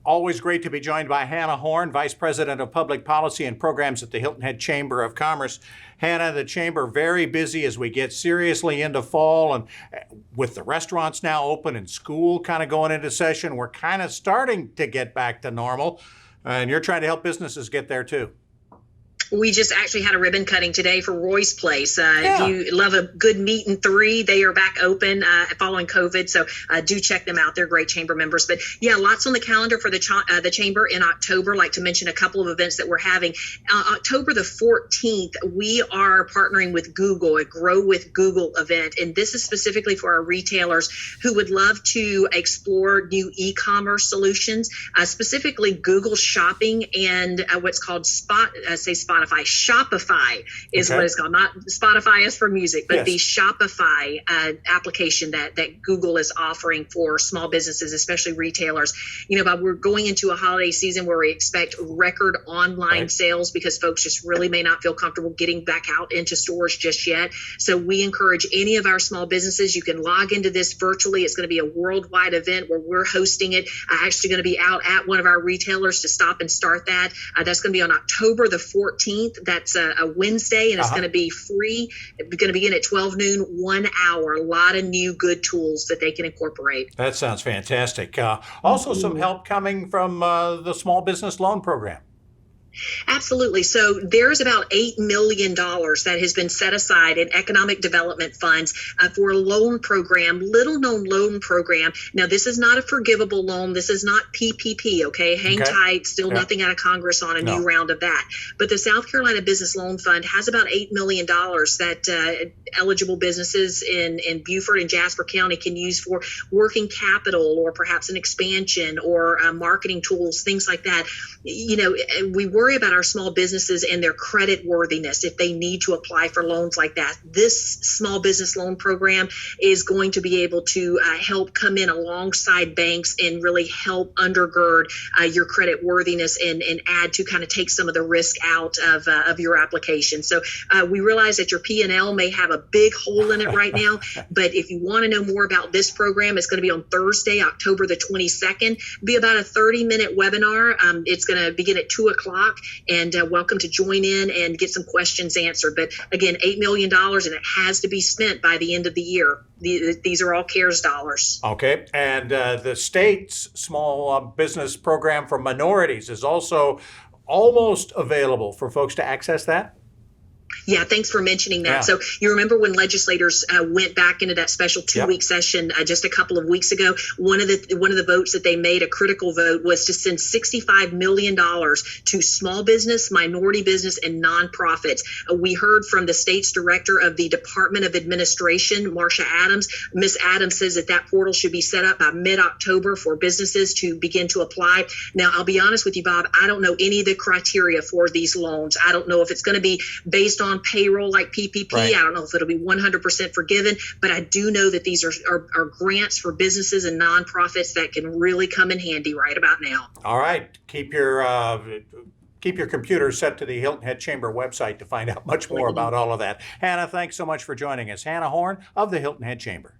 Always great to be joined by Hannah Horne, Vice President of Public Policy and Programs at the Hilton Head Chamber of Commerce. Hannah, the chamber very busy as we get seriously into fall, and with the restaurants now open and school kind of going into session, we're kind of starting to get back to normal, and you're trying to help businesses get there too. We just actually had a ribbon cutting today for Roy's Place. If you love a good meat and three, they are back open following COVID. So do check them out. They're great chamber members. But yeah, lots on the calendar for the chamber in October. Like to mention a couple of events that we're having. October the 14th, we are partnering with Google, a Grow with Google event. And this is specifically for our retailers who would love to explore new e-commerce solutions, specifically Google Shopping and what's called Shopify is what it's called. Not Spotify is for music, but the Shopify application that Google is offering for small businesses, especially retailers. You know, Bob, we're going into a holiday season where we expect record online sales because folks just really may not feel comfortable getting back out into stores just yet. So we encourage any of our small businesses, you can log into this virtually. It's going to be a worldwide event where we're hosting it. Actually going to be out at one of our retailers to stop and start that. That's going to be on October the 14th. That's a Wednesday, and it's going to be free. It's going to begin at 12 noon, 1 hour. A lot of new good tools that they can incorporate. That sounds fantastic. Also some help coming from the Small Business Loan Program. Absolutely. So there's about $8 million that has been set aside in economic development funds for a loan program, little known loan program. Now, this is not a forgivable loan. This is not PPP. Okay. Hang tight. Still nothing out of Congress on a new round of that. But the South Carolina Business Loan Fund has about $8 million that eligible businesses in Beaufort and Jasper County can use for working capital or perhaps an expansion or marketing tools, things like that. You know, we worry about our small businesses and their credit worthiness if they need to apply for loans like that. This small business loan program is going to be able to help come in alongside banks and really help undergird your credit worthiness and add to kind of take some of the risk out of your application. So we realize that your P&L may have a big hole in it right now, but if you want to know more about this program, it's going to be on Thursday, October the 22nd. It'll be about a 30-minute webinar. It's going to begin at 2 o'clock, and welcome to join in and get some questions answered. But again, $8 million, and it has to be spent by the end of the year. These are all CARES dollars. Okay. And the state's small business program for minorities is also almost available for folks to access that? Yeah, thanks for mentioning that. Yeah. So you remember when legislators went back into that special 2-week session just a couple of weeks ago, one of the votes that they made, a critical vote, was to send $65 million to small business, minority business, and nonprofits. We heard from the state's director of the Department of Administration, Marcia Adams. Ms. Adams says that portal should be set up by mid-October for businesses to begin to apply. Now, I'll be honest with you, Bob, I don't know any of the criteria for these loans. I don't know if it's going to be based on payroll like PPP. I don't know if it'll be 100% forgiven, but I do know that these are grants for businesses and nonprofits that can really come in handy right about now. All right. Keep your computer set to the Hilton Head Chamber website to find out much more about all of that. Hannah, thanks so much for joining us. Hannah Horne of the Hilton Head Chamber.